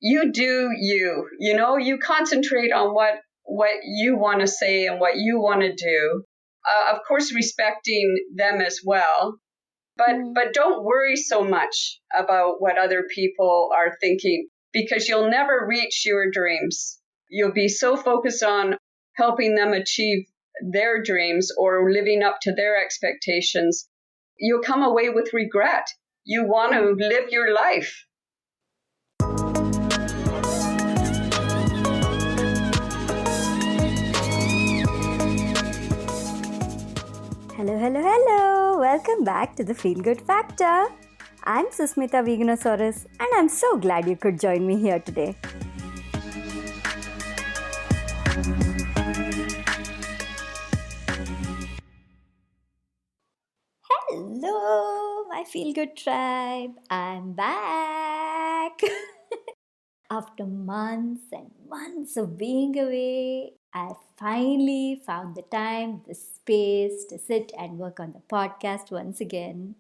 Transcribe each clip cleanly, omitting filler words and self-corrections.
you do you. You concentrate on what you want to say and what you want to do. Of course, respecting them as well. But don't worry so much about what other people are thinking, because you'll never reach your dreams. You'll be so focused on helping them achieve their dreams or living up to their expectations. You'll come away with regret. You want to live your life. Hello, hello, hello! Welcome back to the Feel Good Factor. I'm Susmita Veganosaurus and I'm so glad you could join me here today. Hello, my Feel Good tribe. I'm back. After months and months of being away, I finally found the time, the space to sit and work on the podcast once again.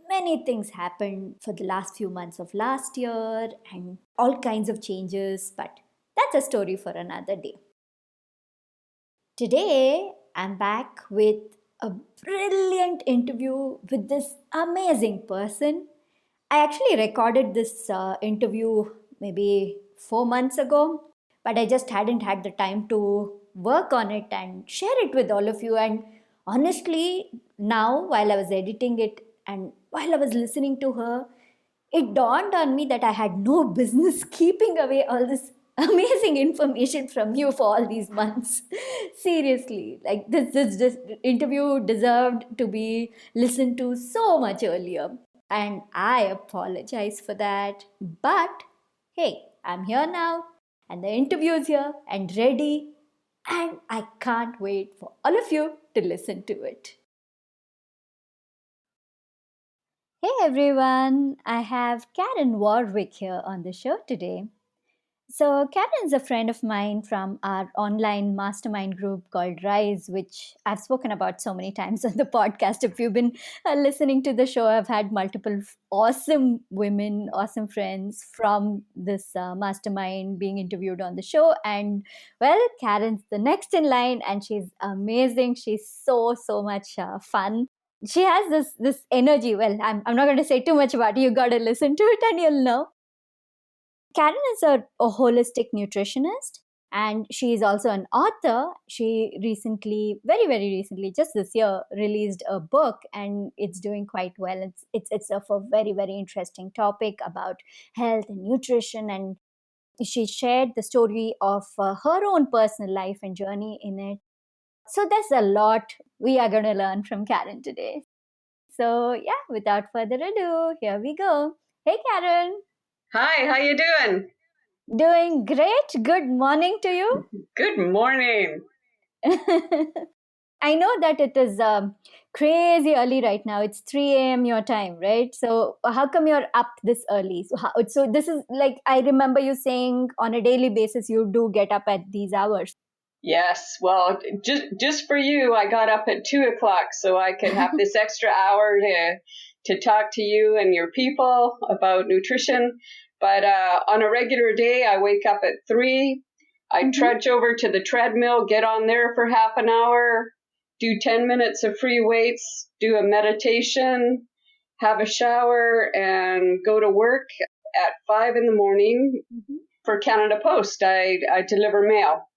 Many things happened for the last few months of last year and all kinds of changes, but that's a story for another day. Today, I'm back with a brilliant interview with this amazing person. I actually recorded this interview maybe 4 months ago, but I just hadn't had the time to work on it and share it with all of you. And honestly, now while I was editing it and while I was listening to her, it dawned on me that I had no business keeping away all this amazing information from you for all these months. Seriously, like this interview deserved to be listened to so much earlier. And I apologize for that. But hey, I'm here now, and the interview is here and ready, and I can't wait for all of you to listen to it. Hey everyone, I have Karen Warwick here on the show today. So, Karen's a friend of mine from our online mastermind group called Rise, which I've spoken about so many times on the podcast. If you've been listening to the show, I've had multiple awesome women, awesome friends from this mastermind being interviewed on the show. And well, Karen's the next in line, and she's amazing. She's so much fun. She has this energy. Well, I'm not going to say too much about it. You got to listen to it, and you'll know. Karen is a holistic nutritionist, and she is also an author. She recently, very recently, just this year, released a book, and it's doing quite well. It's of a very interesting topic about health and nutrition, and she shared the story of her own personal life and journey in it. So there's a lot we are going to learn from Karen today. So yeah, without further ado, here we go. Hey, Karen. Hi, how you doing? Doing great. Good morning to you. Good morning. I know that it is crazy early right now. It's 3 a.m. your time, right? So how come you're up this early? So this is like, I remember you saying on a daily basis you do get up at these hours. Yes, well, just for you, I got up at 2:00 so I could have this extra hour to talk to you and your people about nutrition. But on a regular day, I wake up at 3. I trudge over to the treadmill, get on there for half an hour, do 10 minutes of free weights, do a meditation, have a shower, and go to work at 5 in the morning for Canada Post. I deliver mail.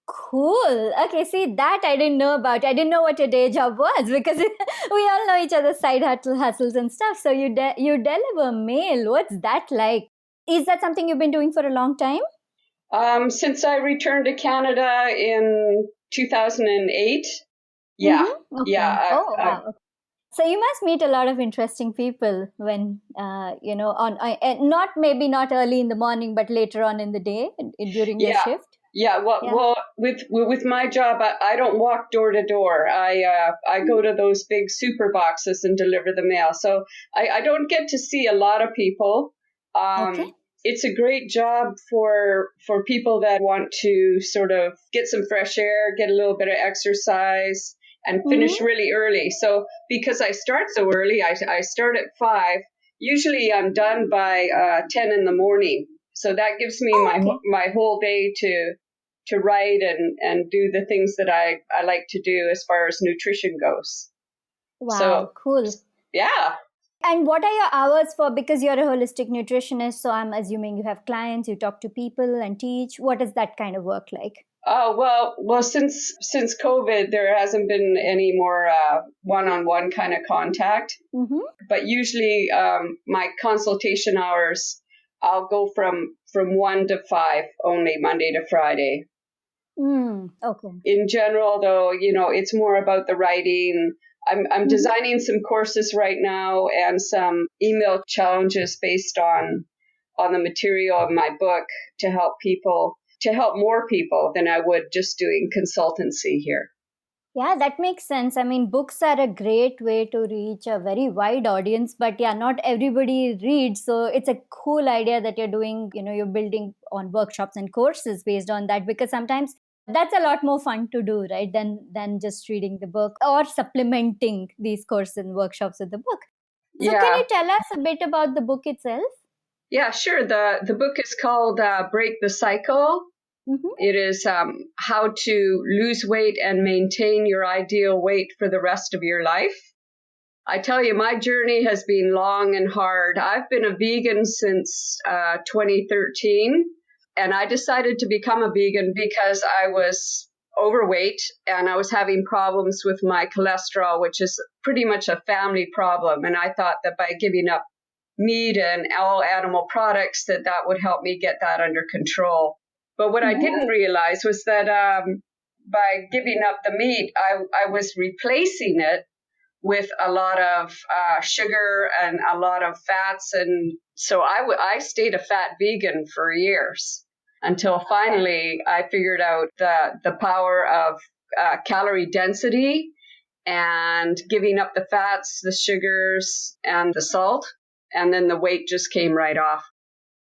Cool. Okay, see, that I didn't know about. I didn't know what your day job was because we all know each other's side hustles and stuff. So you deliver mail. What's that like? Is that something you've been doing for a long time? Since I returned to Canada in 2008. Yeah. Okay. Yeah. Wow. So you must meet a lot of interesting people when not early in the morning, but later on in the day during your shift. Yeah. Well, with my job, I don't walk door to door. I go to those big super boxes and deliver the mail. So I don't get to see a lot of people. Okay. It's a great job for people that want to sort of get some fresh air, get a little bit of exercise, and finish really early. So because I start so early, I start at 5. Usually I'm done by 10 in the morning. So that gives me Oh, okay. my whole day to write and do the things that I like to do as far as nutrition goes. So Wow, cool. yeah. And what are your hours for? Because you're a holistic nutritionist, so I'm assuming you have clients, you talk to people and teach. What is that kind of work like? Oh well, since COVID, there hasn't been any more one-on-one kind of contact. Mm-hmm. But usually, my consultation hours, I'll go from 1 to 5 only, Monday to Friday. Okay. In general, though, it's more about the writing. I'm Mm-hmm. designing some courses right now and some email challenges based on the material of my book to help more people than I would just doing consultancy here. Yeah, that makes sense. I mean, books are a great way to reach a very wide audience, but yeah, not everybody reads. So it's a cool idea that you're doing, you're building on workshops and courses based on that, because sometimes that's a lot more fun to do, right? Than just reading the book or supplementing these courses and workshops with the book. So can Yeah, you tell us a bit about the book itself? yeah, sure. The book is called Break the Cycle. Mm-hmm. It is how to lose weight and maintain your ideal weight for the rest of your life. I tell you, my journey has been long and hard. I've been a vegan since 2013, and I decided to become a vegan because I was overweight and I was having problems with my cholesterol, which is pretty much a family problem. And I thought that by giving up meat and all animal products, that would help me get that under control. But what I Mm-hmm. didn't realize was that by giving up the meat, I was replacing it with a lot of sugar and a lot of fats. And so I stayed a fat vegan for years until finally I figured out the power of calorie density and giving up the fats, the sugars, and the salt. And then the weight just came right off.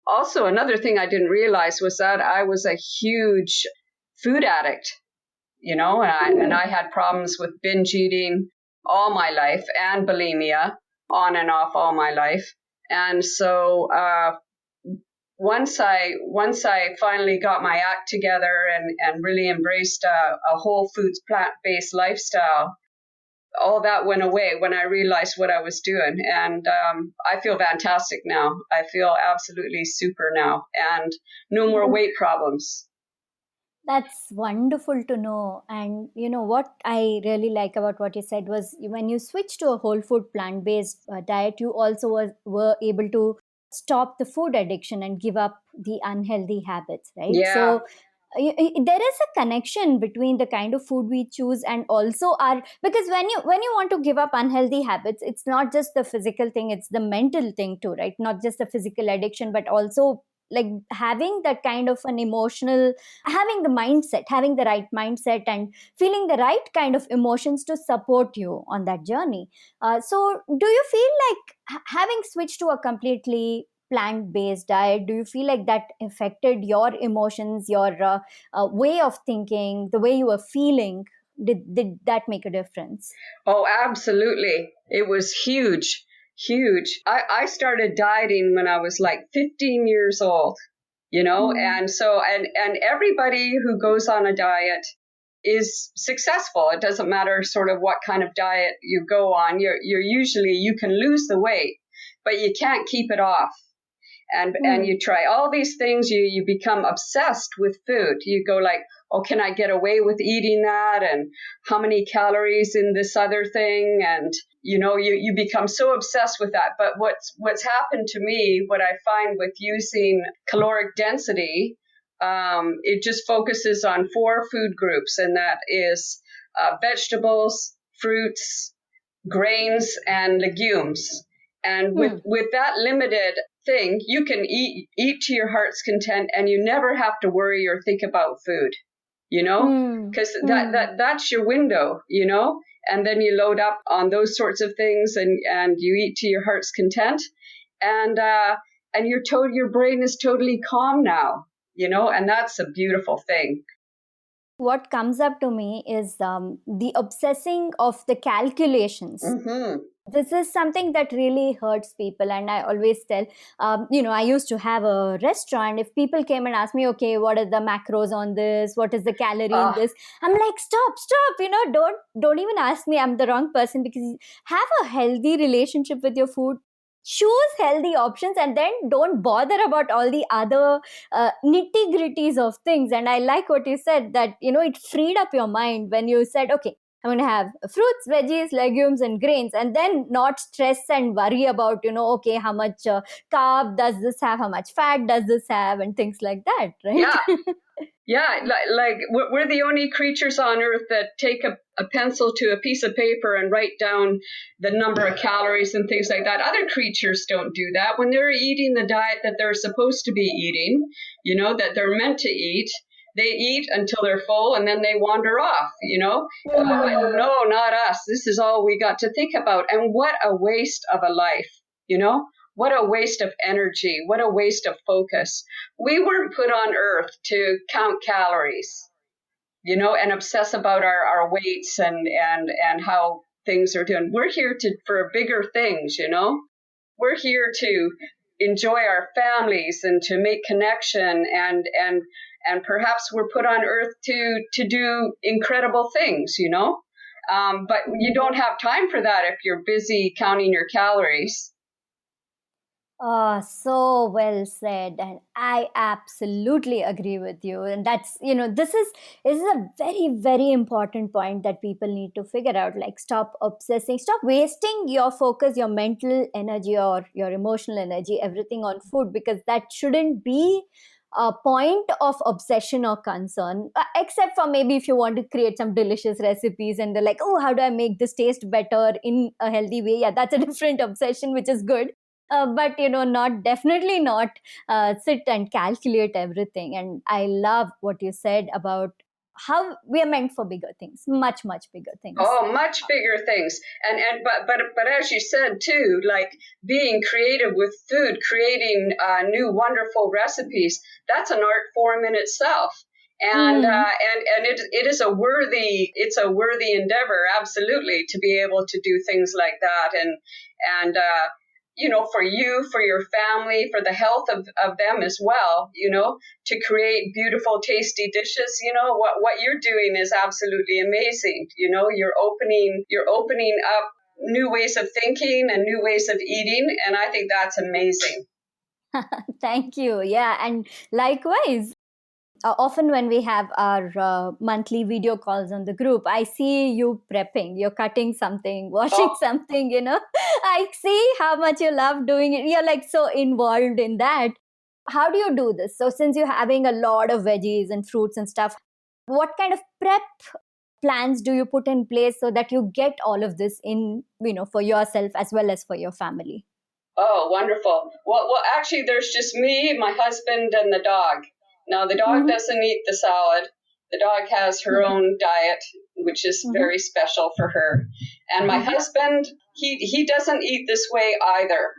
Also, another thing I didn't realize was that I was a huge food addict, and I had problems with binge eating all my life and bulimia on and off all my life. And so once I finally got my act together and really embraced a whole foods plant-based lifestyle, all that went away when I realized what I was doing. And I feel fantastic now. I feel absolutely super now, and no more weight problems. That's wonderful to know. And what I really like about what you said was when you switch to a whole food plant based diet, you also were able to stop the food addiction and give up the unhealthy habits, right? Yeah. So there is a connection between the kind of food we choose and also our, because when you want to give up unhealthy habits, it's not just the physical thing, it's the mental thing too, right? Not just the physical addiction, but also like having that kind of an emotional, having the right mindset and feeling the right kind of emotions to support you on that journey. So do you feel like having switched to a completely plant based diet, do you feel like that affected your emotions, your way of thinking, the way you were feeling? Did that make a difference? Oh, absolutely. It was huge, huge. I started dieting when I was like 15 years old, Hmm. and so, and everybody who goes on a diet is successful. It doesn't matter sort of what kind of diet you go on. You're usually, you can lose the weight, but you can't keep it off. And Hmm. you try all these things, you become obsessed with food. You go like, oh, can I get away with eating that, and how many calories in this other thing? And you become so obsessed with that. But what's happened to me, what I find with using caloric density, it just focuses on 4 food groups, and that is vegetables, fruits, grains, and legumes. And with Hmm. with that limited thing, you can eat to your heart's content, and you never have to worry or think about food, Hmm. because Hmm. that's your window. And then you load up on those sorts of things, and you eat to your heart's content, and your brain is totally calm now, and that's a beautiful thing. What comes up to me is the obsessing of the calculations. Mm-hmm. This is something that really hurts people, and I always tell, I used to have a restaurant. If people came and asked me, okay, what are the macros on this, what is the calorie in Uh, this, I'm like, stop, don't even ask me. I'm the wrong person, because have a healthy relationship with your food, choose healthy options, and then don't bother about all the other nitty gritties of things. And I like what you said, that it freed up your mind when you said, okay, I'm going to have fruits, veggies, legumes, and grains, and then not stress and worry about, okay, how much carb does this have, how much fat does this have, and things like that, right? yeah, yeah. Like we're the only creatures on Earth that take a pencil to a piece of paper and write down the number of calories and things like that. Other creatures don't do that. When they're eating the diet that they're supposed to be eating, that they're meant to eat, they eat until they're full and then they wander off. But no, not us. This is all we got to think about. And what a waste of a life, you know? What a waste of energy. What a waste of focus. We weren't put on earth to count calories, and obsess about our weights and how things are doing. We're here for bigger things. We're here to enjoy our families and to make connection and perhaps we're put on earth to do incredible things. But you don't have time for that if you're busy counting your calories. Oh, so well said. And I absolutely agree with you. And that's, this is a very, very important point that people need to figure out. Like, stop obsessing, stop wasting your focus, your mental energy, or your emotional energy, everything on food, because that shouldn't be a point of obsession or concern, except for maybe if you want to create some delicious recipes and they're like, oh, how do I make this taste better in a healthy way? Yeah, that's a different obsession, which is good. But not, definitely not sit and calculate everything. And I love what you said about how we are meant for bigger things, much, much bigger things. Oh, much bigger things. But as you said too, like being creative with food, creating new wonderful recipes, that's an art form in itself. Mm. And it is a worthy endeavor, absolutely, to be able to do things like that. And for you, for your family, for the health of them as well, to create beautiful, tasty dishes. What you're doing is absolutely amazing. You're opening up new ways of thinking and new ways of eating, and I think that's amazing. Thank you. Yeah, and likewise. Often when we have our monthly video calls on the group, I see you prepping, you're cutting something, washing Oh, something. I see how much you love doing it. You're like so involved in that. How do you do this? So since you're having a lot of veggies and fruits and stuff, what kind of prep plans do you put in place so that you get all of this in, for yourself as well as for your family? oh, wonderful. Well, actually, there's just me, my husband, and the dog. Now, the dog Mm-hmm. doesn't eat the salad. The dog has her own diet, which is Mm-hmm. very special for her. And my Mm-hmm. husband, he doesn't eat this way either.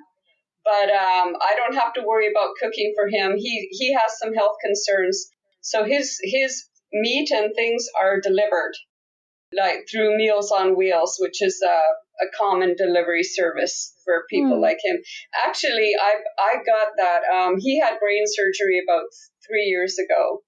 But I don't have to worry about cooking for him. He has some health concerns, so his meat and things are delivered like through Meals on Wheels, which is a common delivery service for people Mm. like him. Actually, I got that. He had brain surgery about 3 years ago,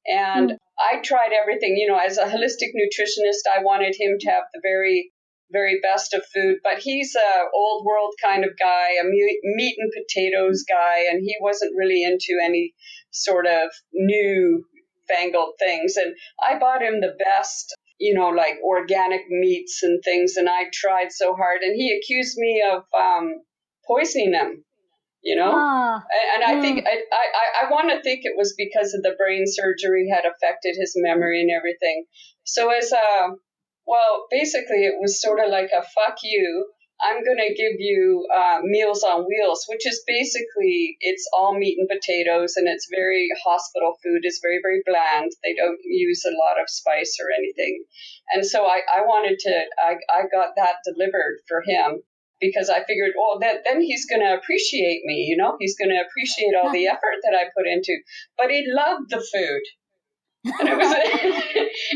and Mm. I tried everything. As a holistic nutritionist, I wanted him to have the very, very best of food. But he's a old world kind of guy, a meat and potatoes guy, and he wasn't really into any sort of new fangled things. And I bought him the best, like organic meats and things. And I tried so hard, and he accused me of poisoning him you know Ah. and I think Mm. I want to think it was because of the brain surgery had affected his memory and everything. So as well, basically it was sort of like a fuck you. I'm going to give you Meals on Wheels, which is basically, it's all meat and potatoes, and it's very hospital food. It's very, very bland. They don't use a lot of spice or anything. And so I wanted to, I got that delivered for him because I figured, well, then he's going to appreciate me. He's going to appreciate all the effort that I put into. But he loved the food. And it was,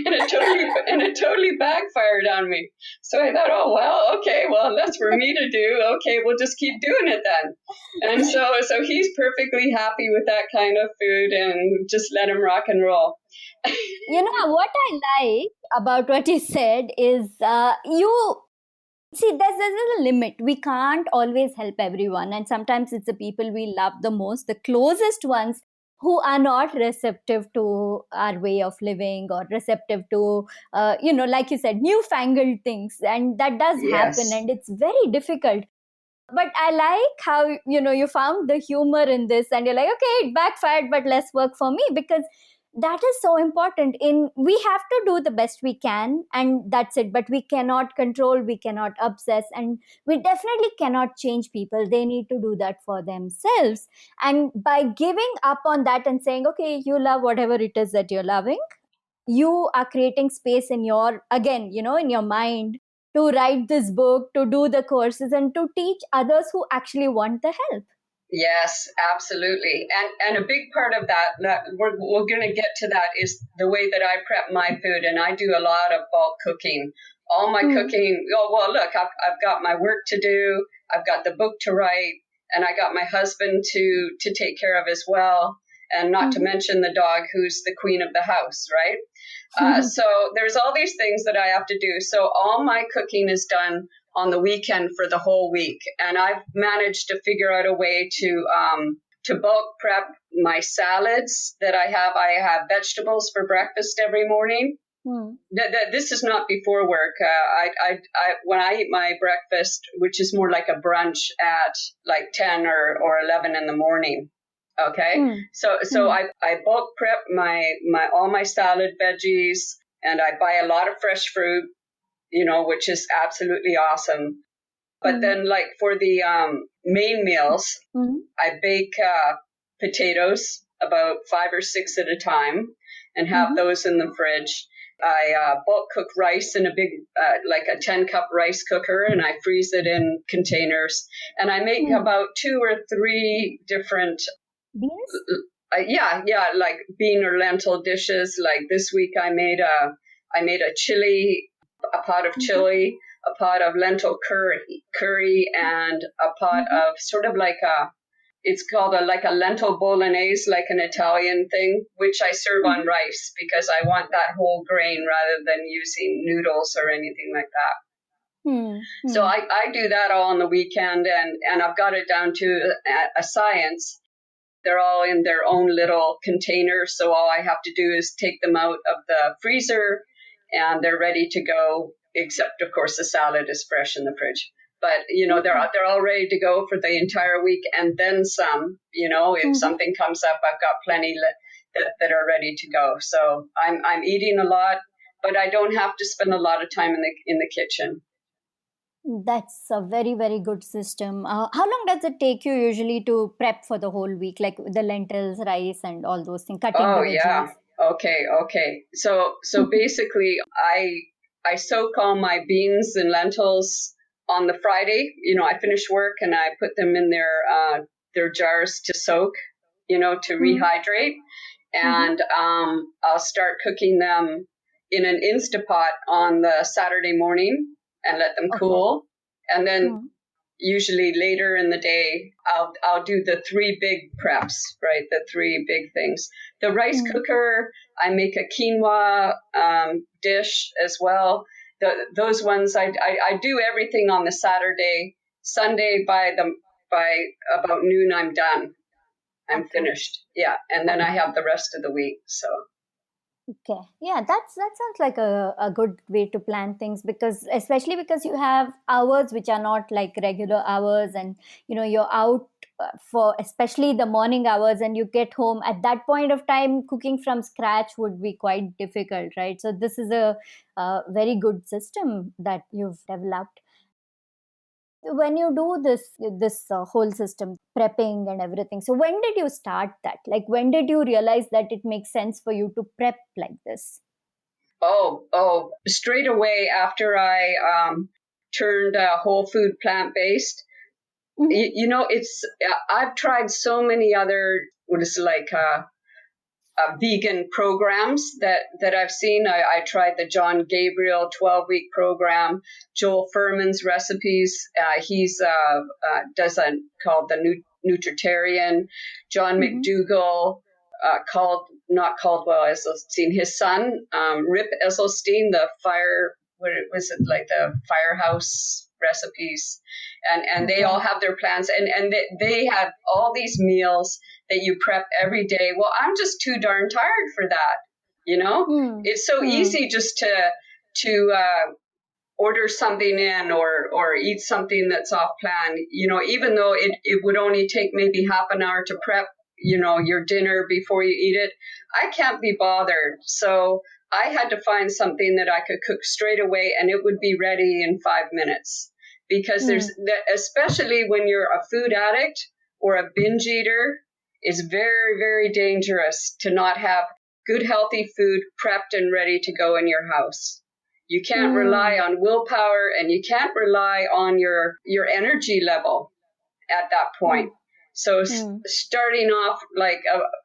and it totally backfired on me. So I thought, oh well, okay, well that's for me to do. Okay, we'll just keep doing it then. And so he's perfectly happy with that kind of food, and just let him rock and roll. What I like about what you said is you see, there's a limit. We can't always help everyone, and sometimes it's the people we love the most, the closest ones, who are not receptive to our way of living or receptive to, like you said, newfangled things, and that does happen, Yes. and it's very difficult. But I like how you found the humor in this, and you're like, okay, it backfired, but less work for me, because that is so important. In We have to do the best we can, and that's it, but we cannot control, we cannot obsess, and we definitely cannot change people. They need to do that for themselves. And by giving up on that and saying, okay, you love whatever it is that you're loving, you are creating space in your, again, in your mind, to write this book, to do the courses, and to teach others who actually want the help. Yes, absolutely. And a big part of that we're going to get to that, is the way that I prep my food. And I do a lot of bulk cooking. All my cooking, oh, well, look, I've got my work to do. I've got the book to write, and I got my husband to take care of as well. And not to mention the dog, who's the queen of the house, right? So there's all these things that I have to do. So all my cooking is done on the weekend for the whole week, and I've managed to figure out a way to bulk prep my salads that I have. I have vegetables for breakfast every morning. This is not before work. When I eat my breakfast, which is more like a brunch, at like 10 or 11 in the morning. Okay. So I bulk prep my all my salad veggies, and I buy a lot of fresh fruit, which is absolutely awesome. But then, like, for the main meals, I bake potatoes, about 5 or 6 at a time, and have those in the fridge. I bulk cook rice in a big, like a 10-cup rice cooker, and I freeze it in containers. And I make about 2 or 3 different, Beans? yeah, like bean or lentil dishes. Like this week, I made a chili, a pot of chili, a pot of lentil curry, and a pot of sort of like it's called like a lentil bolognese, like an Italian thing, which I serve on rice, because I want that whole grain rather than using noodles or anything like that. So I do that all on the weekend, and I've got it down to a science. They're all in their own little containers, so all I have to do is take them out of the freezer, and they're ready to go, except, of course, the salad is fresh in the fridge. But, they're all ready to go for the entire week, and then some. If something comes up, I've got plenty that are ready to go. So I'm eating a lot, but I don't have to spend a lot of time in the kitchen. That's a very, very good system. How long does it take you usually to prep for the whole week, like the lentils, rice, and all those things, cutting the Oh veggies? yeah. Okay. So basically, I soak all my beans and lentils on the Friday. I finish work, and I put them in their jars to soak, to rehydrate, and I'll start cooking them in an Instapot on the Saturday morning, and let them Okay. cool, and then usually later in the day, I'll do the 3 big preps, right? The 3 big things. The rice cooker, I make a quinoa dish as well. Those ones, I do everything on the Saturday. Sunday, by about noon, I'm done. I'm Okay. finished. Yeah, and then I have the rest of the week. So. Okay. Yeah, that sounds like a good way to plan things, because especially because you have hours which are not like regular hours, and you're out for especially the morning hours, and you get home at that point of time. Cooking from scratch would be quite difficult, right? So this is a very good system that you've developed. When you do this whole system, prepping and everything, so when did you start that? Like, when did you realize that it makes sense for you to prep like this? Oh, straight away after I turned whole food plant-based. Mhm. It's I've tried so many other, what is it, like vegan programs that I've seen. I tried the John Gabriel 12-week program, Joel Furman's recipes. He's does a called the Nutritarian. John Mm-hmm. McDougall, not Caldwell Esselstyn, his son, Rip Esselstyn, the what was it, like the firehouse recipes, and they all Okay. have their plans, and they have all these meals that you prep every day. Well, I'm just too darn tired for that. Hmm. It's so Hmm. easy just to order something in or eat something that's off plan. Even though it would only take maybe half an hour to prep, your dinner before you eat it. I can't be bothered. So I had to find something that I could cook straight away and it would be ready in 5 minutes. Because Hmm. there's that, especially when you're a food addict or a binge eater, it's very, very dangerous to not have good, healthy food prepped and ready to go in your house. You can't rely Hmm. on willpower and you can't rely on your energy level at that Hmm. point. So Hmm. starting off like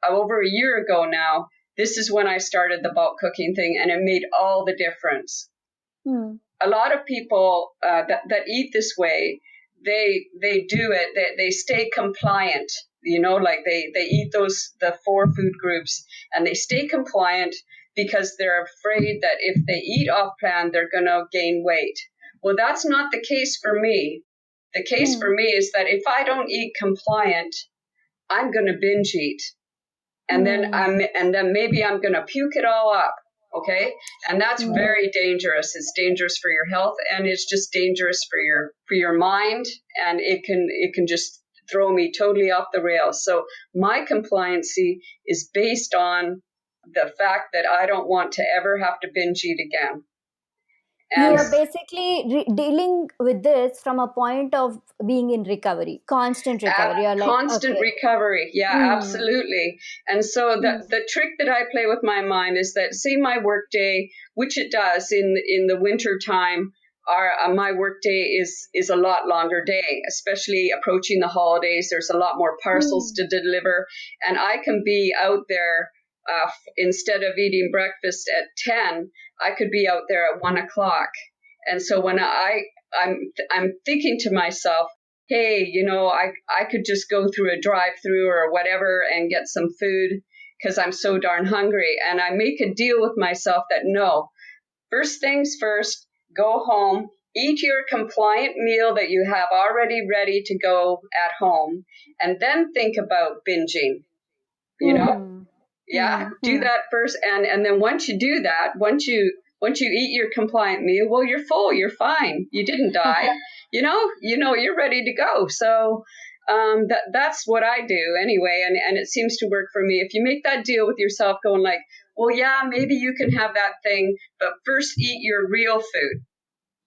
over a year ago now, this is when I started the bulk cooking thing, and it made all the difference. Hmm. A lot of people that eat this way, they do it. They stay compliant. Like they eat the four food groups, and they stay compliant because they're afraid that if they eat off plan, they're going to gain weight. Well, that's not the case for me. The case Hmm. for me is that if I don't eat compliant, I'm going to binge eat, and then Hmm. maybe I'm going to puke it all up. Okay, and that's Hmm. very dangerous. It's dangerous for your health, and it's just dangerous for your mind, and it can just throw me totally off the rails. So my compliancy is based on the fact that I don't want to ever have to binge eat again. You And are basically dealing with this from a point of being in recovery, constant recovery. You're like, constant okay. recovery. Yeah, Hmm. absolutely. And so Hmm. the trick that I play with my mind is that, say my work day, which it does in the winter time, my work day is a lot longer day, especially approaching the holidays. There's a lot more parcels Hmm. to deliver, and I can be out there. Instead of eating breakfast at 10, I could be out there at 1 o'clock. And so when I'm thinking to myself, hey, I could just go through a drive-through or whatever and get some food because I'm so darn hungry. And I make a deal with myself that no, first things first, go home, eat your compliant meal that you have already ready to go at home, and then think about binging, you know? Hmm. Yeah, Hmm. do Hmm. that first, and then once you do that, once you eat your compliant meal, well, you're full, you're fine, you didn't die, you're ready to go. So that's what I do anyway, and it seems to work for me. If you make that deal with yourself, going like, well, yeah, maybe you can have that thing, but first eat your real food.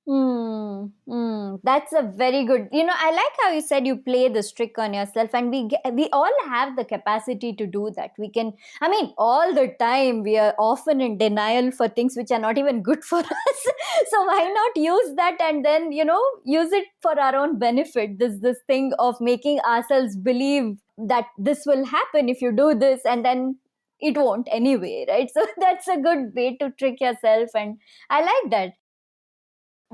Hmm. Hmm. That's a very good. I like how you said you play this trick on yourself, and we all have the capacity to do that. We can. I mean, all the time we are often in denial for things which are not even good for us. So why not use that and then use it for our own benefit? This thing of making ourselves believe that this will happen if you do this, and then it won't anyway, right? So that's a good way to trick yourself, and I like that.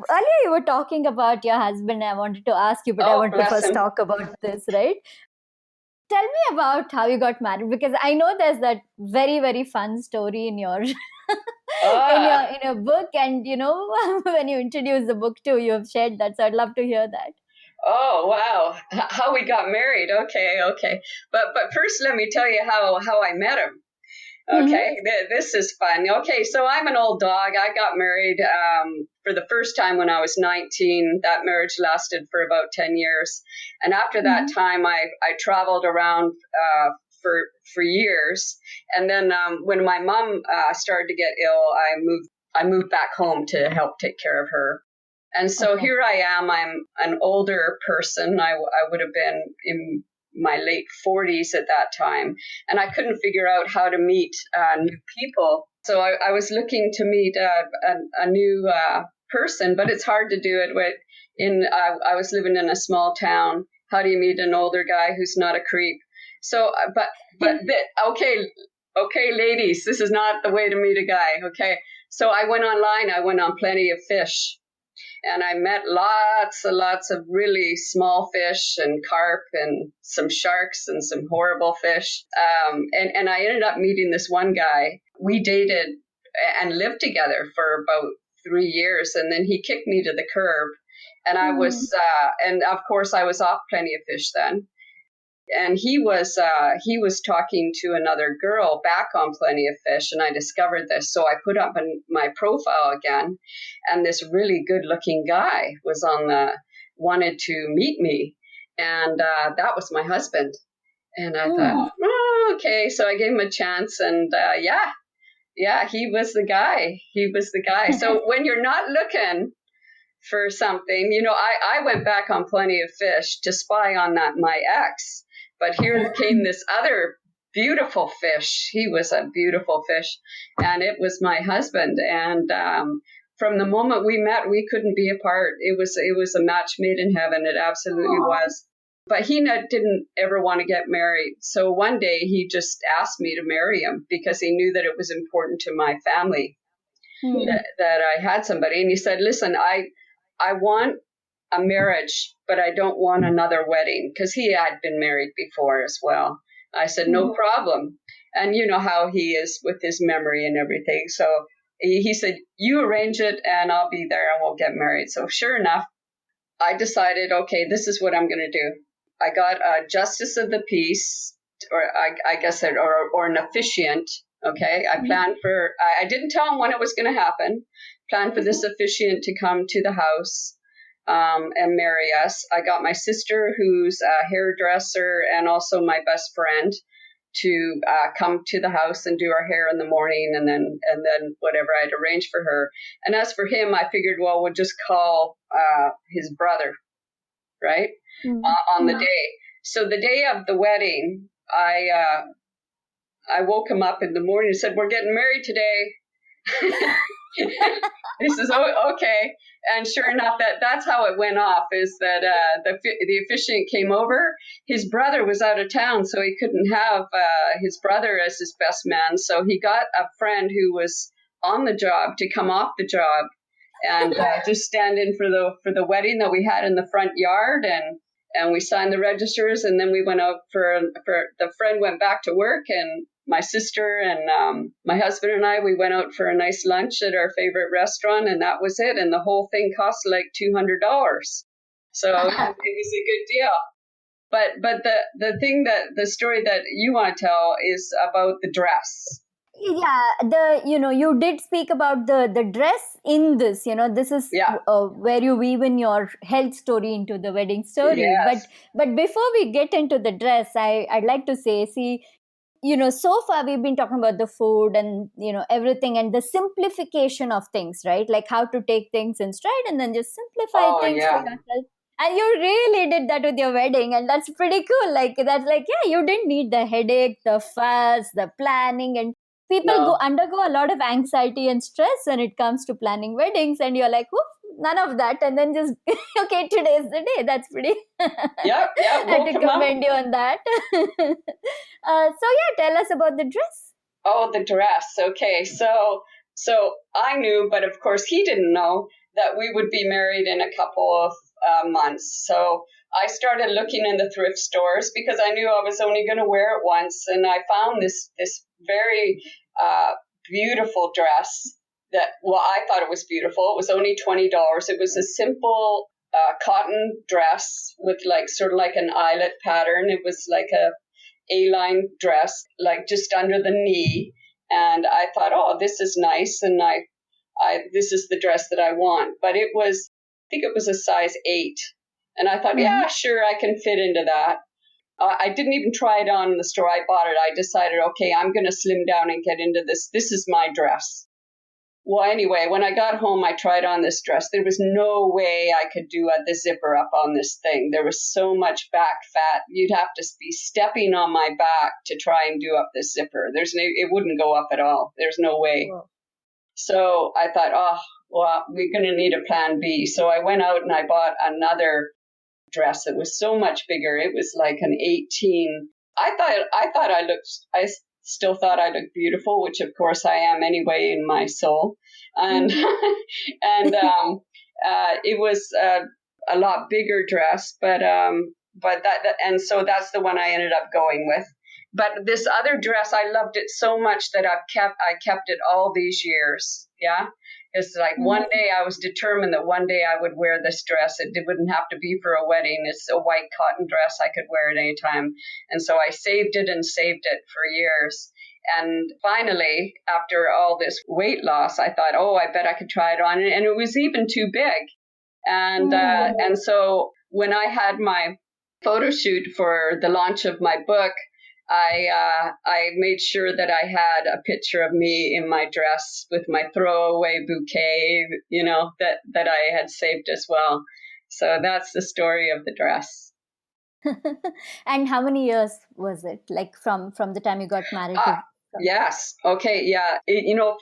Earlier you were talking about your husband. I wanted to ask you, but I Oh, want to bless first him. talk about this, right? Tell me about how you got married, because I know there's that very, very fun story in your Ah. in your book, and when you introduce the book too, you have shared that. So I'd love to hear that. Oh, wow. How we got married. Okay, okay. But first let me tell you how I met him. Mm-hmm. Okay, this is fun. Okay, so I'm an old dog. I got married for the first time when I was 19. That marriage lasted for about 10 years. And after that Mm-hmm. time, I traveled around for years. And then when my mom started to get ill, I moved back home to help take care of her. And so Okay. here I am. I'm an older person. I would have been in my late 40s at that time. And I couldn't figure out how to meet new people. So I was looking to meet a new person, but it's hard to do it I was living in a small town. How do you meet an older guy who's not a creep? So, but okay, okay, ladies, this is not the way to meet a guy. Okay. So I went online, I went on Plenty of Fish, and I met lots and lots of really small fish and carp and some sharks and some horrible fish. And I ended up meeting this one guy. We dated and lived together for about 3 years, and then he kicked me to the curb. And I was, and of course, I was off Plenty of Fish then. And he was talking to another girl back on Plenty of Fish, and I discovered this. So I put up my profile again, and this really good-looking guy was wanted to meet me, and that was my husband. And I thought, oh, okay. So I gave him a chance, and yeah, he was the guy. He was the guy. So when you're not looking for something, I went back on Plenty of Fish to spy on my ex. But here came this other beautiful fish. He was a beautiful fish, and it was my husband. And from the moment we met, we couldn't be apart. It was a match made in heaven. It absolutely was. But he didn't ever want to get married. So one day he just asked me to marry him because he knew that it was important to my family that I had somebody. And he said, listen, I want a marriage, but I don't want another wedding, because he had been married before as well. I said, no problem. And you know how he is with his memory and everything. So he said, you arrange it and I'll be there and we'll get married. So sure enough, I decided, okay, this is what I'm going to do. I got a justice of the peace, or I guess, or an officiant. Okay. I planned I didn't tell him when it was going to happen. Planned for this officiant to come to the house and marry us. I got my sister, who's a hairdresser, and also my best friend, to come to the house and do our hair in the morning, and then whatever I'd arranged for her. And as for him, I figured, well, we'll just call his brother, right, on the day. So the day of the wedding, I woke him up in the morning and said, we're getting married today. He says, oh, okay. And sure enough, that's how it went off, is that the officiant came over. His brother was out of town, so he couldn't have his brother as his best man. So he got a friend who was on the job to come off the job and just stand in for the wedding that we had in the front yard. And we signed the registers, and then we went out for the friend went back to work, and my sister and my husband and I, we went out for a nice lunch at our favorite restaurant, and that was it. And the whole thing cost like $200. So it was a good deal. But the story that you want to tell is about the dress. Yeah, you did speak about the dress in this. This is where you weave in your health story into the wedding story. Yes. But before we get into the dress, I'd like to say, see, so far we've been talking about the food and everything and the simplification of things, right? Like how to take things in stride and then just simplify things for yourself. And you really did that with your wedding, and that's pretty cool. Like that's like, yeah, you didn't need the headache, the fuss, the planning, and people undergo a lot of anxiety and stress when it comes to planning weddings, and you're like, whoop, none of that, and then just okay, today's the day. That's pretty. Yeah. I had to commend you on that. So yeah, tell us about the dress. Oh, the dress. Okay, so I knew, but of course he didn't know that we would be married in a couple of months. So I started looking in the thrift stores because I knew I was only going to wear it once, and I found this very beautiful dress that, well, I thought it was beautiful. It was only $20. It was a simple cotton dress with sort of like an eyelet pattern. It was like A-line dress, like just under the knee. And I thought, oh, this is nice. And this is the dress that I want. But I think it was a size 8. And I thought, yeah, sure, I can fit into that. I didn't even try it on in the store. I bought it. I decided, okay, I'm going to slim down and get into this. This is my dress. Well, anyway, when I got home, I tried on this dress. There was no way I could do the zipper up on this thing. There was so much back fat. You'd have to be stepping on my back to try and do up this zipper. It wouldn't go up at all. There's no way. Whoa. So I thought, oh, well, we're going to need a plan B. So I went out and I bought another dress that was so much bigger. It was like an 18. I thought still thought I looked beautiful, which of course I am anyway in my soul. And Mm-hmm. and it was a lot bigger dress, but and so that's the one I ended up going with. But this other dress, I loved it so much that I kept it all these years. Yeah. It's like one day I was determined that one day I would wear this dress. It wouldn't have to be for a wedding. It's a white cotton dress. I could wear it anytime. And so I saved it and saved it for years. And finally, after all this weight loss, I thought, oh, I bet I could try it on. And it was even too big. And so when I had my photo shoot for the launch of my book, I made sure that I had a picture of me in my dress with my throwaway bouquet, that I had saved as well. So that's the story of the dress. And how many years was it? Like from the time you got married to? Yes. Okay. Yeah.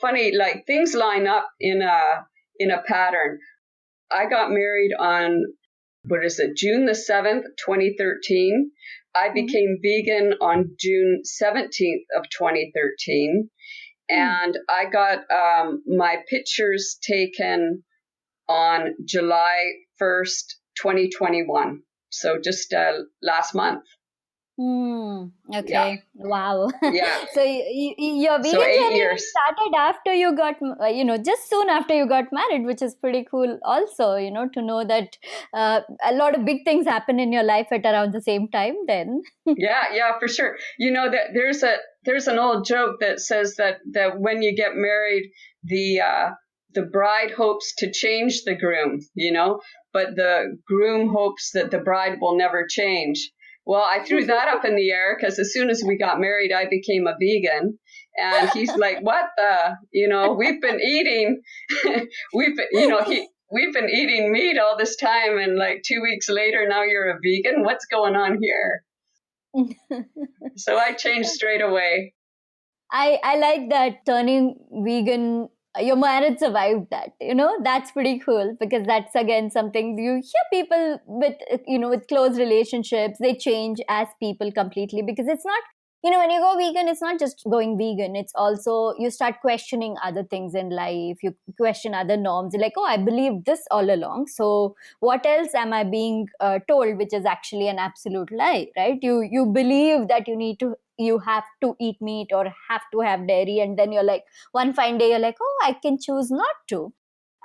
Funny, like things line up in a pattern. I got married on, June the 7th, 2013. I became vegan on June 17th of 2013. And I got my pictures taken on July 1st, 2021. So just last month. Okay. Yeah. Wow. Yeah. So your vegan So 8 journey years. started after you got, just soon after you got married, which is pretty cool also, to know that a lot of big things happen in your life at around the same time then. Yeah, for sure. That there's an old joke that says that when you get married, the bride hopes to change the groom, but the groom hopes that the bride will never change. Well, I threw that up in the air because as soon as we got married, I became a vegan. And he's like, what the, we've been eating, we've been eating meat all this time. And like 2 weeks later, now you're a vegan. What's going on here? So I changed straight away. I like that turning vegan. Your marriage survived that. That's pretty cool because that's again something you hear people with with close relationships. They change as people completely because it's not. When you go vegan, it's not just going vegan. It's also you start questioning other things in life. You question other norms. You're like, oh, I believe this all along. So what else am I being told, which is actually an absolute lie, right? You believe that you have to eat meat or have to have dairy, and then you're like, one fine day you're like, oh, I can choose not to,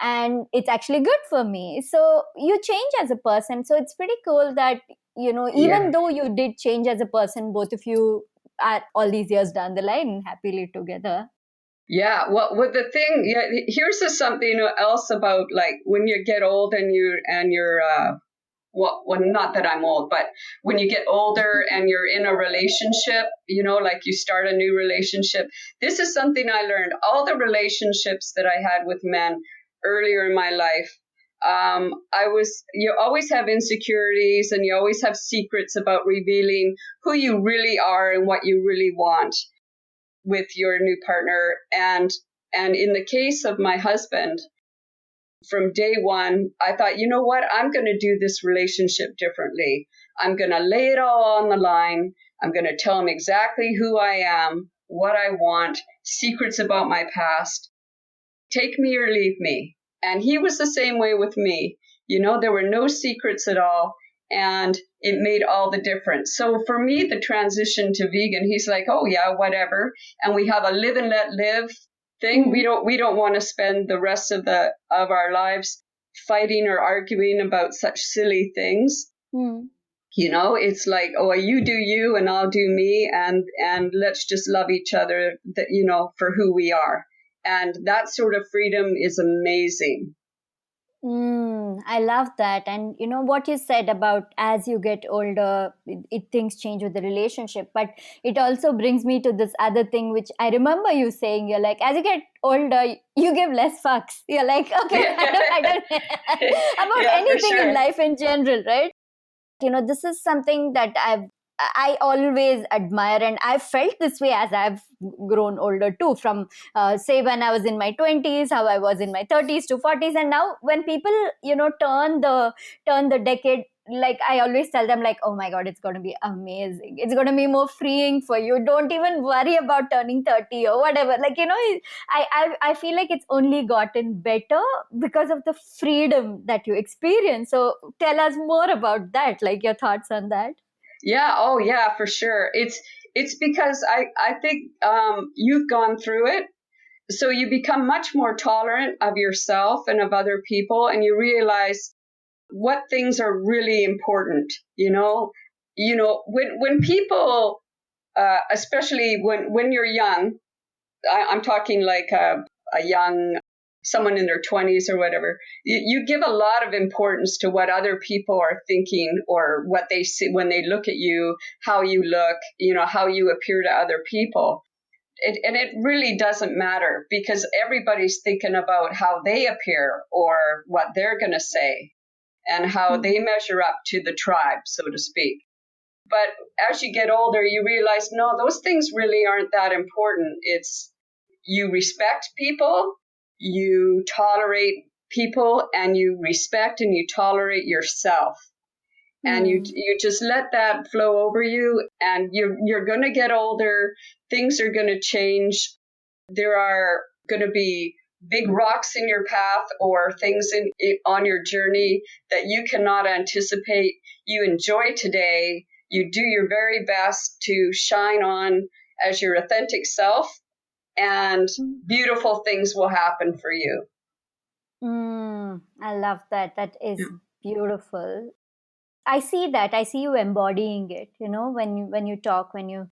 and it's actually good for me. So you change as a person. So it's pretty cool that even though you did change as a person, both of you are all these years down the line happily together. Yeah, well, with the thing, here's just something else about like when you get old and you're well, not that I'm old, but when you get older and you're in a relationship, like you start a new relationship. This is something I learned. All the relationships that I had with men earlier in my life, you always have insecurities and you always have secrets about revealing who you really are and what you really want with your new partner. And in the case of my husband, from day one, I thought, you know what? I'm going to do this relationship differently. I'm going to lay it all on the line. I'm going to tell him exactly who I am, what I want, secrets about my past. Take me or leave me. And he was the same way with me. There were no secrets at all. And it made all the difference. So for me, the transition to vegan, he's like, oh yeah, whatever. And we have a live and let live thing. We don't want to spend the rest of our lives fighting or arguing about such silly things. It's like, oh, you do you and I'll do me, and let's just love each other, for who we are. And that sort of freedom is amazing. I love that. And what you said about as you get older, things change with the relationship. But it also brings me to this other thing, which I remember you saying. You're like, as you get older, you give less fucks. You're like, okay, I don't about anything in life in general, right? This is something that I always admire, and I've felt this way as I've grown older too, from say when I was in my 20s, how I was in my 30s to 40s, and now when people turn the decade like I always tell them, like, oh my God, it's going to be amazing. It's going to be more freeing for you. Don't even worry about turning 30 or whatever. Like, I feel like it's only gotten better because of the freedom that you experience. So tell us more about that, like your thoughts on that. Yeah. Oh, yeah, for sure. It's because I think you've gone through it. So you become much more tolerant of yourself and of other people, and you realize what things are really important. When people, especially when you're young, I'm talking like a young someone in their 20s or whatever, you give a lot of importance to what other people are thinking or what they see when they look at you, how you look, how you appear to other people. And it really doesn't matter because everybody's thinking about how they appear or what they're going to say and how they measure up to the tribe, so to speak. But as you get older, you realize, no, those things really aren't that important. It's you respect people, you tolerate people, and you respect and you tolerate yourself. And you just let that flow over you, and you're going to get older. Things are going to change. There are going to be big rocks in your path or things on your journey that you cannot anticipate. You enjoy today. You do your very best to shine on as your authentic self, and beautiful things will happen for you. I love that. That is beautiful. I see that. I see you embodying it. When you talk, there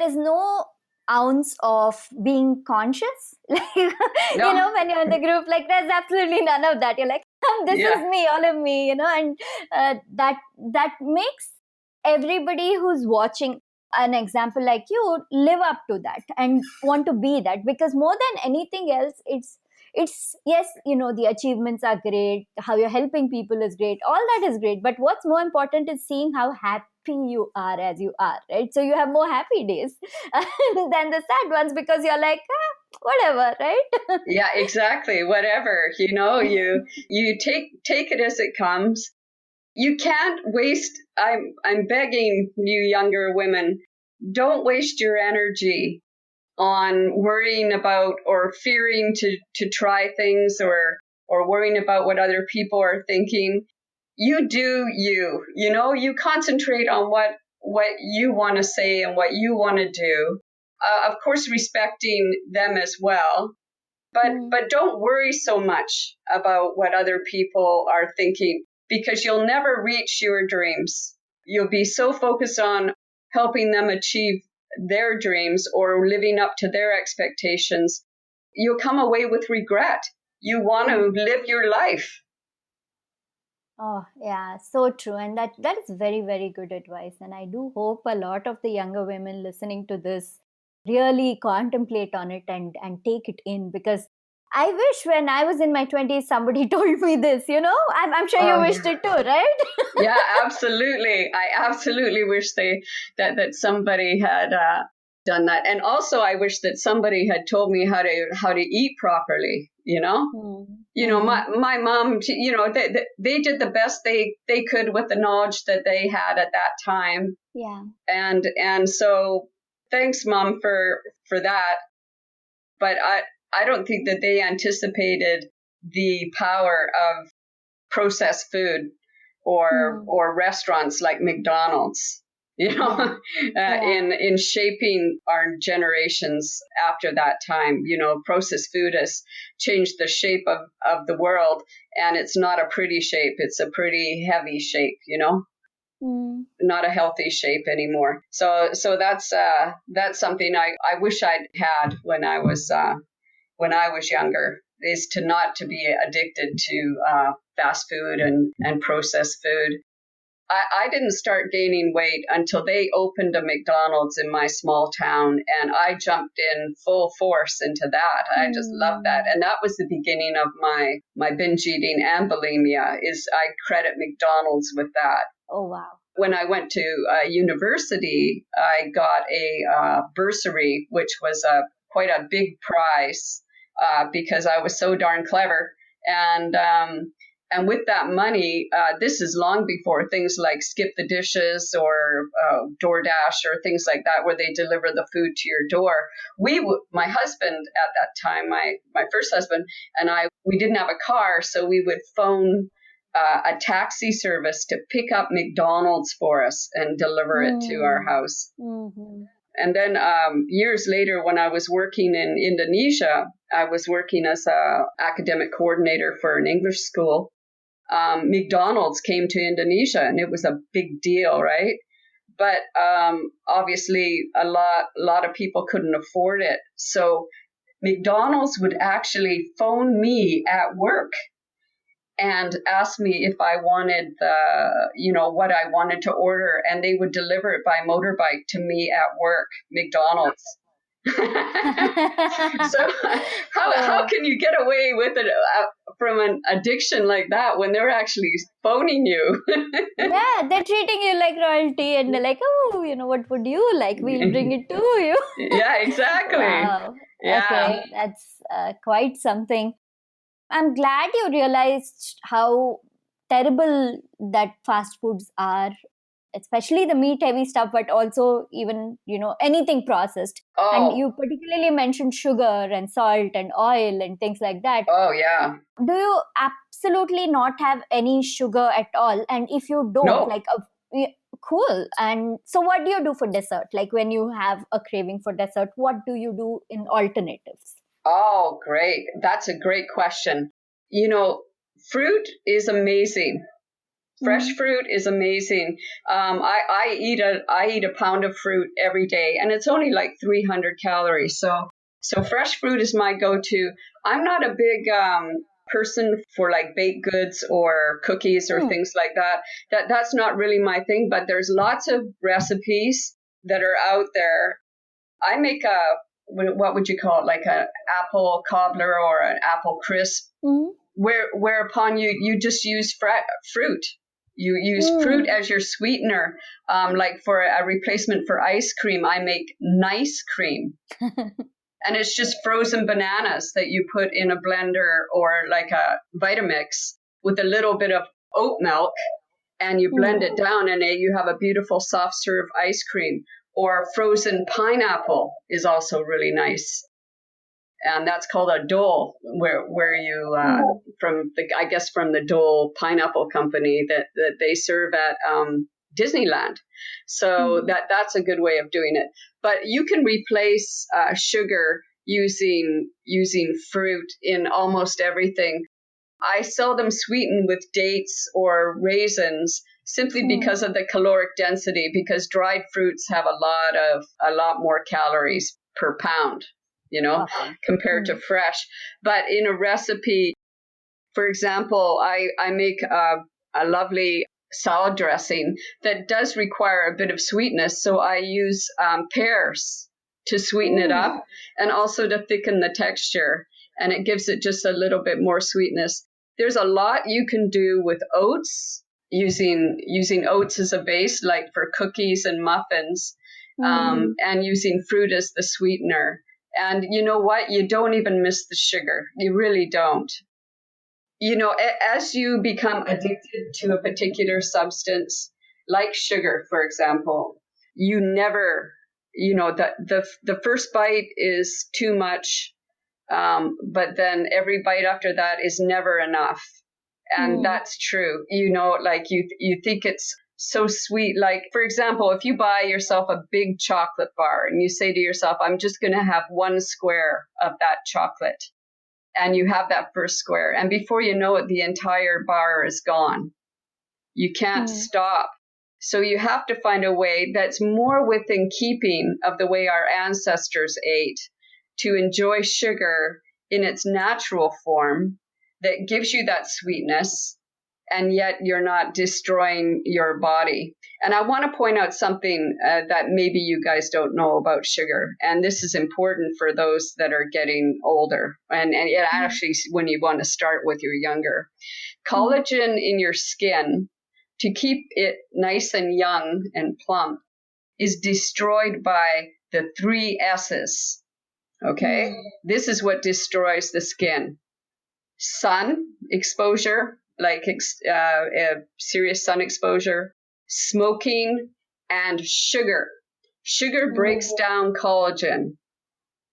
is no ounce of being conscious. Like, No. when you're in the group, like there's absolutely none of that. You're like, this is Yeah. me, all of me. And that makes everybody who's watching an example like you live up to that and want to be that, because more than anything else, it's yes, the achievements are great, how you're helping people is great, all that is great, but what's more important is seeing how happy you are as you are, right? So you have more happy days than the sad ones, because you're like, whatever, right? Yeah, exactly. Whatever, you take it as it comes. You can't waste. I'm begging you younger women, don't waste your energy on worrying about or fearing to try things or worrying about what other people are thinking. You do you. You concentrate on what you want to say and what you want to do. Of course, respecting them as well, but don't worry so much about what other people are thinking, because you'll never reach your dreams. You'll be so focused on helping them achieve their dreams or living up to their expectations, you'll come away with regret. You want to live your life. Oh, yeah, so true. And that is very, very good advice. And I do hope a lot of the younger women listening to this really contemplate on it and take it in, because I wish when I was in my 20s, somebody told me this. I'm sure you Oh, wished yeah. it too, right? Yeah, absolutely. I absolutely wish that somebody had done that, and also I wish that somebody had told me how to eat properly. My mom. They did the best they could with the knowledge that they had at that time, Yeah. and so thanks, Mom, for that. But I don't think that they anticipated the power of processed food or restaurants like McDonald's, Yeah. Yeah. in shaping our generations after that time. Processed food has changed the shape of the world, and it's not a pretty shape. It's a pretty heavy shape, not a healthy shape anymore. So that's something I wish I'd had when I was younger, is not to be addicted to fast food and processed food. I didn't start gaining weight until they opened a McDonald's in my small town, and I jumped in full force into that. I just loved that, and that was the beginning of my binge eating and bulimia. Is I credit McDonald's with that. Oh, wow. When I went to university, I got a bursary, which was quite a big prize because I was so darn clever. And And with that money, this is long before things like Skip the Dishes or DoorDash or things like that, where they deliver the food to your door. My husband at that time, my first husband and I, we didn't have a car, so we would phone a taxi service to pick up McDonald's for us and deliver it to our house. Mm-hmm. And then years later, when I was working in Indonesia, I was working as a academic coordinator for an English school. McDonald's came to Indonesia, and it was a big deal, right? But obviously, a lot of people couldn't afford it. So McDonald's would actually phone me at work and ask me if I wanted what I wanted to order, and they would deliver it by motorbike to me at work, McDonald's. So how can you get away with it from an addiction like that when they're actually phoning you? Yeah, they're treating you like royalty, and they're like, oh, what would you like? We'll bring it to you. Yeah, exactly. Wow. Yeah. Okay, that's quite something. I'm glad you realized how terrible that fast foods are, especially the meat heavy stuff, but also even, anything processed. Oh. And you particularly mentioned sugar and salt and oil and things like that. Oh, yeah. Do you absolutely not have any sugar at all? And if you don't, No. Cool. And so what do you do for dessert? Like when you have a craving for dessert, what do you do in alternatives? Oh, great. That's a great question. Fruit is amazing. Fresh fruit is amazing. I eat a pound of fruit every day, and it's only like 300 calories. So fresh fruit is my go-to. I'm not a big person for like baked goods or cookies or things like that. That's not really my thing. But there's lots of recipes that are out there. I make what would you call it, like an apple cobbler or an apple crisp, whereupon you just use fruit. You use fruit as your sweetener. Like for a replacement for ice cream, I make nice cream. And it's just frozen bananas that you put in a blender or like a Vitamix with a little bit of oat milk, and you blend it down, and you have a beautiful soft serve ice cream. Or frozen pineapple is also really nice. And that's called a dole, where you from the Dole Pineapple Company that they serve at Disneyland. So that's a good way of doing it. But you can replace sugar using fruit in almost everything. I seldom sweeten with dates or raisins simply because of the caloric density, because dried fruits have a lot more calories per pound, compared to fresh. But in a recipe, for example, I make a lovely salad dressing that does require a bit of sweetness. So I use pears to sweeten it up and also to thicken the texture. And it gives it just a little bit more sweetness. There's a lot you can do with oats, using oats as a base, like for cookies and muffins, and using fruit as the sweetener. And you know what? You don't even miss the sugar. You really don't. As you become addicted to a particular substance, like sugar, for example, you never, the first bite is too much. But then every bite after that is never enough. And that's true. Like you think it's so sweet. Like, for example, if you buy yourself a big chocolate bar and you say to yourself, I'm just going to have one square of that chocolate. And you have that first square. And before you know it, the entire bar is gone. You can't stop. So you have to find a way that's more within keeping of the way our ancestors ate, to enjoy sugar in its natural form that gives you that sweetness, and yet you're not destroying your body. And I want to point out something that maybe you guys don't know about sugar. And this is important for those that are getting older. And actually, when you want to start with your younger. Collagen in your skin, to keep it nice and young and plump, is destroyed by the 3 S's. Okay? This is what destroys the skin. Sun exposure, like serious sun exposure, smoking, and sugar. Sugar breaks down collagen.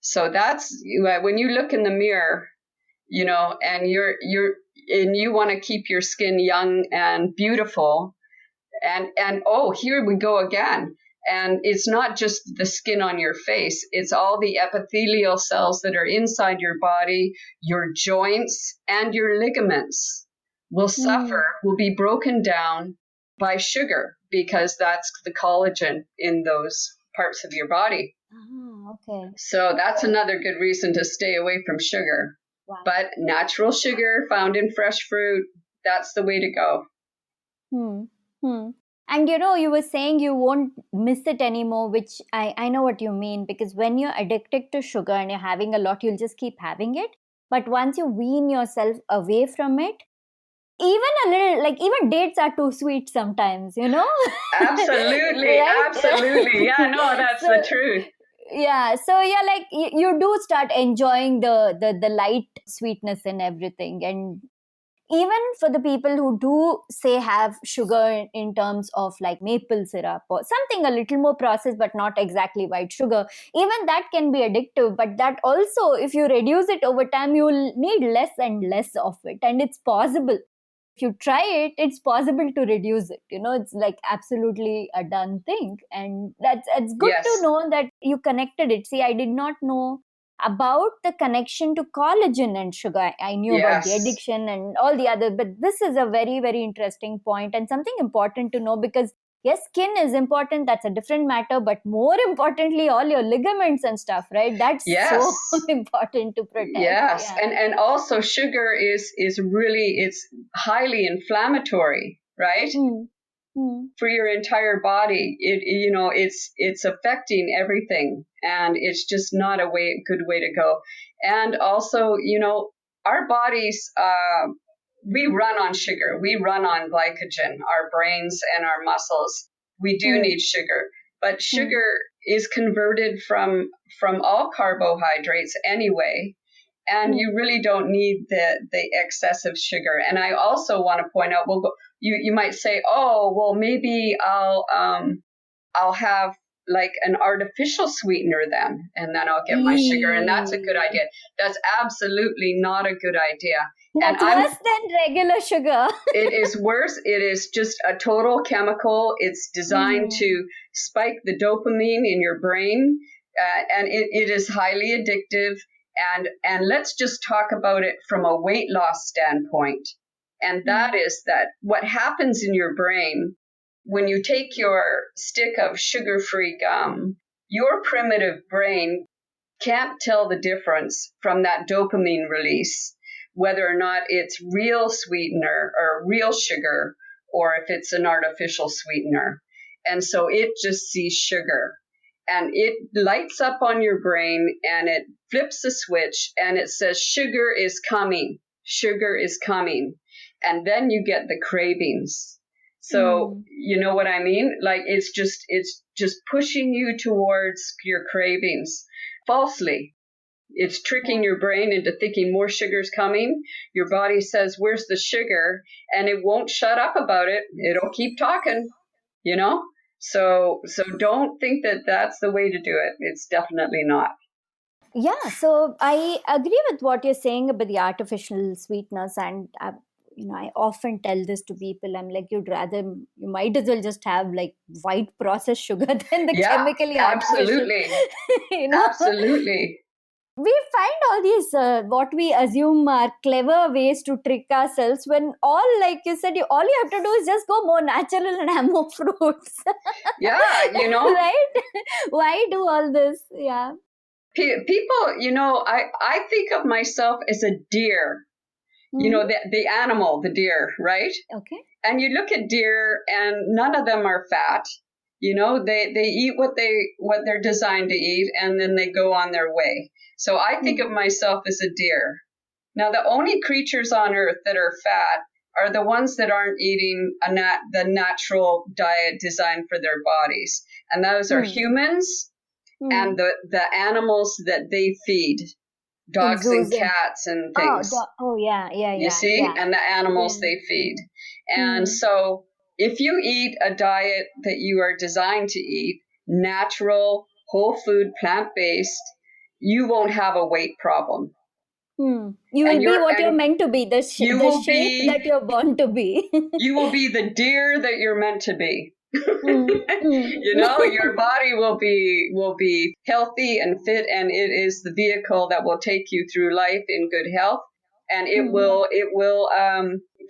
So that's when you look in the mirror, and you want to keep your skin young and beautiful. And oh, here we go again. And it's not just the skin on your face, it's all the epithelial cells that are inside your body, your joints, and your ligaments will be broken down by sugar, because that's the collagen in those parts of your body. Okay. So that's another good reason to stay away from sugar. Wow. But natural sugar found in fresh fruit, that's the way to go. And you were saying you won't miss it anymore, which I know what you mean, because when you're addicted to sugar and you're having a lot, you'll just keep having it. But once you wean yourself away from it, even a little, like even dates are too sweet sometimes, Absolutely, right? Absolutely. Yeah, no, that's the truth. Yeah, so yeah, like you do start enjoying the light sweetness and everything. And even for the people who do say have sugar in terms of like maple syrup or something a little more processed but not exactly white sugar, even that can be addictive. But that also, if you reduce it over time, you'll need less and less of it, and it's possible. If you try it, it's possible to reduce it. It's like absolutely a done thing. And it's good to know that you connected it. See, I did not know about the connection to collagen and sugar. I knew about the addiction and all the other, but this is a very, very interesting point and something important to know, because yes, skin is important, that's a different matter, but more importantly, all your ligaments and stuff, right? That's so important to protect. Yes. Yeah. And also sugar is really, it's highly inflammatory, right? For your entire body. It's affecting everything, and it's just not a good way to go. And also, our bodies, we run on sugar. We run on glycogen, our brains and our muscles. We do need sugar, but sugar is converted from all carbohydrates anyway. And you really don't need the excessive sugar. And I also want to point out, you might say, oh, well, maybe I'll have like an artificial sweetener then, and then I'll get my sugar, and that's a good idea. That's absolutely not a good idea. That's worse than regular sugar. It is worse. It is just a total chemical. It's designed to spike the dopamine in your brain, and it is highly addictive. And let's just talk about it from a weight loss standpoint. And that is that what happens in your brain when you take your stick of sugar-free gum, your primitive brain can't tell the difference from that dopamine release, whether or not it's real sweetener or real sugar, or if it's an artificial sweetener. And so it just sees sugar. And it lights up on your brain, and it flips a switch, and it says, sugar is coming, sugar is coming. And then you get the cravings. So, you know what I mean? Like, it's just pushing you towards your cravings falsely. It's tricking your brain into thinking more sugar's coming. Your body says, where's the sugar? And it won't shut up about it. It'll keep talking, So don't think that that's the way to do it. It's definitely not. Yeah, so I agree with what you're saying about the artificial sweetness, and I often tell this to people. I'm like, you might as well just have like white processed sugar than the chemically artificial. Absolutely. We find all these what we assume are clever ways to trick ourselves, when all, like you said, all you have to do is just go more natural and have more fruits. Yeah, right? Why do all this? Yeah. People, I think of myself as a deer. The animal, the deer, right? Okay. And you look at deer, and none of them are fat. They eat what they're designed to eat, and then they go on their way. So I think of myself as a deer. Now, the only creatures on earth that are fat are the ones that aren't eating the natural diet designed for their bodies. And those are humans and the animals that they feed. In dogs and zoos and cats and things. oh yeah, yeah, You yeah, see? yeah, And the animals yeah. they feed. And Hmm. so if you eat a diet that you are designed to eat, natural, whole food, plant-based, you won't have a weight problem. Hmm. You And will be you're what you're and meant to be, you the will shape that be you're born to be. you will be the deer that you're meant to be. Hmm. Hmm. Your body will be healthy and fit, and it is the vehicle that will take you through life in good health, and Hmm. it will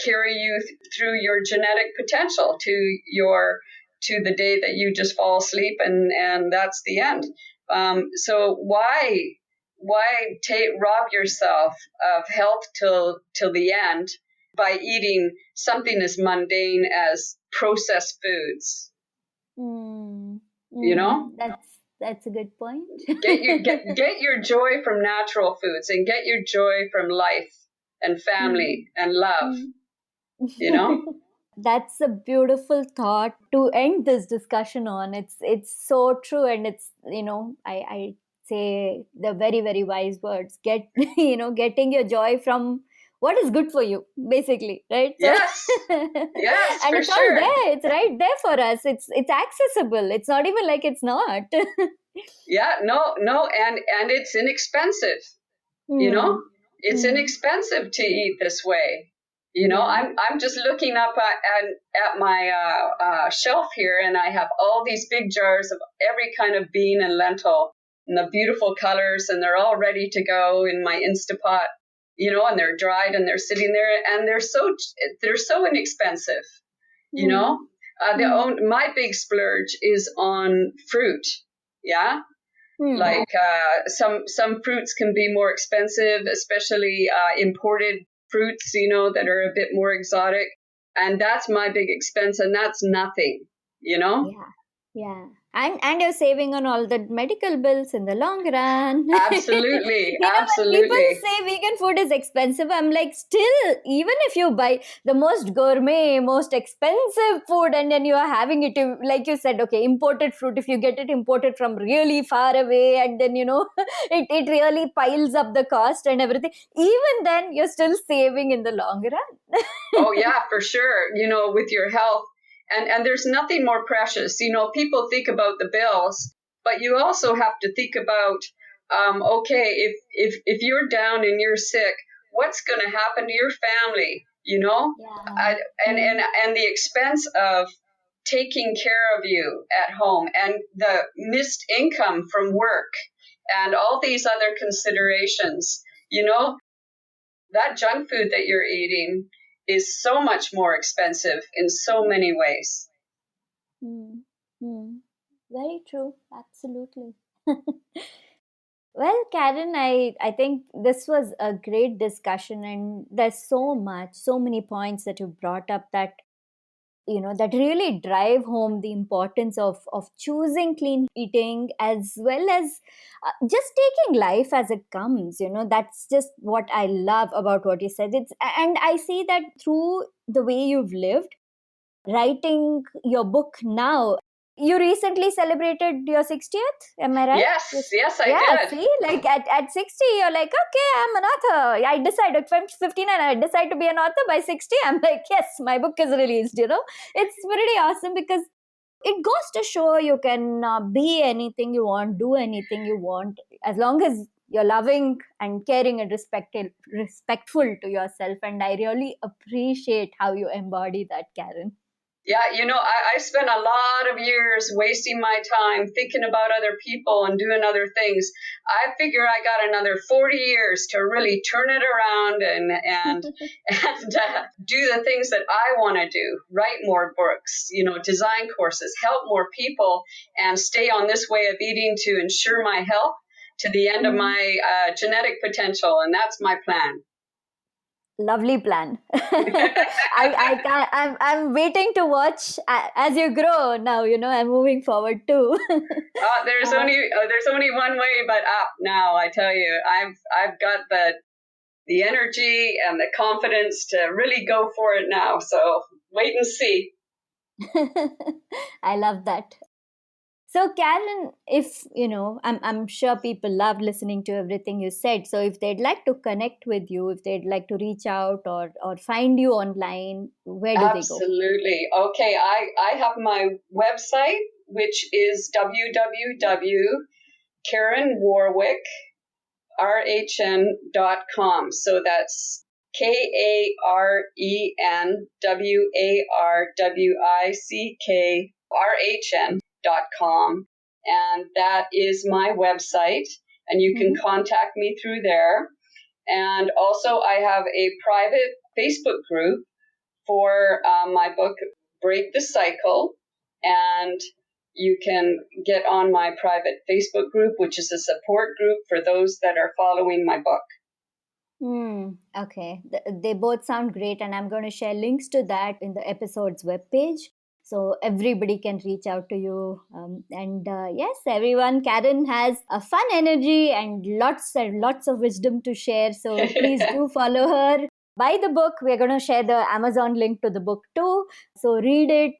carry you through your genetic potential to the day that you just fall asleep, and that's the end. So why rob yourself of health till the end by eating something as mundane as processed foods? Hmm. You Hmm. know, That's a good point. get your joy from natural foods and get your joy from life and Hmm. family and love. Hmm. You know, That's a beautiful thought to end this discussion on. It's so true, and it's, I say the very very wise words. Get getting your joy from what is good for you, basically, right? So, yes, yes, and for it's all sure. there. It's right there for us. It's accessible. It's not even like it's not. Yeah, no, and it's inexpensive. You know, Hmm. it's Hmm. inexpensive to eat this way. Yeah. I'm just looking up at my shelf here, and I have all these big jars of every kind of bean and lentil, and the beautiful colors, and they're all ready to go in my Instapot. And they're dried, and they're sitting there, and they're so inexpensive. You Hmm. know, Hmm. my big splurge is on fruit. Yeah, Hmm. like some fruits can be more expensive, especially imported fruits, that are a bit more exotic. And that's my big expense, and that's nothing, you know? Yeah, yeah. And you're saving on all the medical bills in the long run. Absolutely, When people absolutely. say vegan food is expensive, I'm like, still, even if you buy the most gourmet, most expensive food, and then you are having it, like you said, okay, imported fruit, if you get it imported from really far away, and then, it really piles up the cost and everything, even then, you're still saving in the long run. Oh yeah, for sure. With your health, and there's nothing more precious. People think about the bills, but you also have to think about, okay, if you're down and you're sick, what's going to happen to your family? Yeah. Uh, and and Mm, and the expense of taking care of you at home, and the missed income from work, and all these other considerations. That junk food that you're eating is so much more expensive in so many ways. mm, mm. Very true. Absolutely. Well, Karen, I think this was a great discussion, and there's so many points that you brought up that that really drive home the importance of choosing clean eating, as well as just taking life as it comes. That's just what I love about what you said. And I see that through the way you've lived, writing your book now. You recently celebrated your 60th, am I right? Yes, Yes. yes, I Yeah, did. see, like at 60, you're like, okay, I'm an author. I decided from 59, I decide to be an author. By 60, I'm like, yes, my book is released. It's pretty awesome because it goes to show you can be anything you want, do anything you want, as long as you're loving and caring and respectful to yourself. And I really appreciate how you embody that, Karen. Yeah, I spent a lot of years wasting my time thinking about other people and doing other things. I figure I got another 40 years to really turn it around and and do the things that I want to do. Write more books, design courses, help more people, and stay on this way of eating to ensure my health to the end of Mm. my genetic potential, and that's my plan. Lovely plan. I can I'm waiting to watch as you grow now. I'm moving forward too. uh, There's only one way but up now. I tell you, I've got the energy and the confidence to really go for it now. So wait and see. I love that. So, Karen, if I'm sure people love listening to everything you said. So, if they'd like to connect with you, if they'd like to reach out or find you online, where do they go? Absolutely. Okay, I have my website, which is www.karenwarwick.com. So that's KarenWarwick.com. And that is my website. And you can Mm-hmm. contact me through there. And also, I have a private Facebook group for my book, Break the Cycle. And you can get on my private Facebook group, which is a support group for those that are following my book. Okay, they both sound great, and I'm going to share links to that in the episode's webpage so everybody can reach out to you. And yes, everyone, Karen has a fun energy and lots of wisdom to share. So please do follow her. Buy the book. We're going to share the Amazon link to the book too. So read it.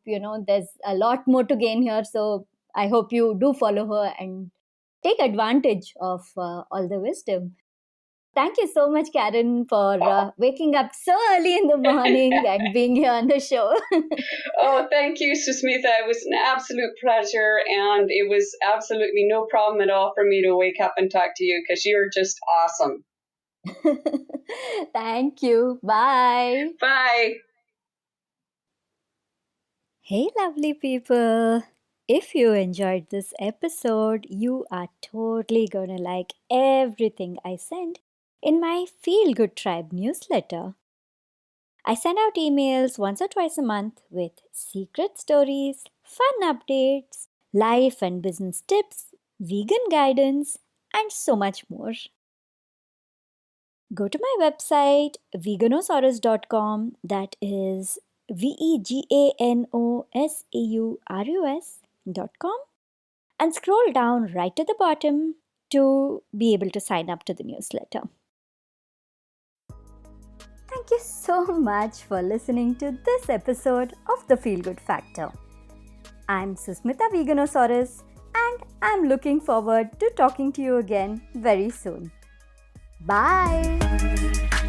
There's a lot more to gain here. So I hope you do follow her and take advantage of all the wisdom. Thank you so much, Karen, for waking up so early in the morning and being here on the show. Oh, thank you, Susmitha. It was an absolute pleasure, and it was absolutely no problem at all for me to wake up and talk to you because you're just awesome. Thank you. Bye. Bye. Hey, lovely people. If you enjoyed this episode, you are totally gonna like everything I sent in my Feel Good Tribe newsletter. I send out emails once or twice a month with secret stories, fun updates, life and business tips, vegan guidance, and so much more. Go to my website veganosaurus.com, that is veganosaurus.com, and scroll down right to the bottom to be able to sign up to the newsletter. Thank you so much for listening to this episode of The Feel Good Factor. I'm Susmitha Veganosaurus, and I'm looking forward to talking to you again very soon. Bye!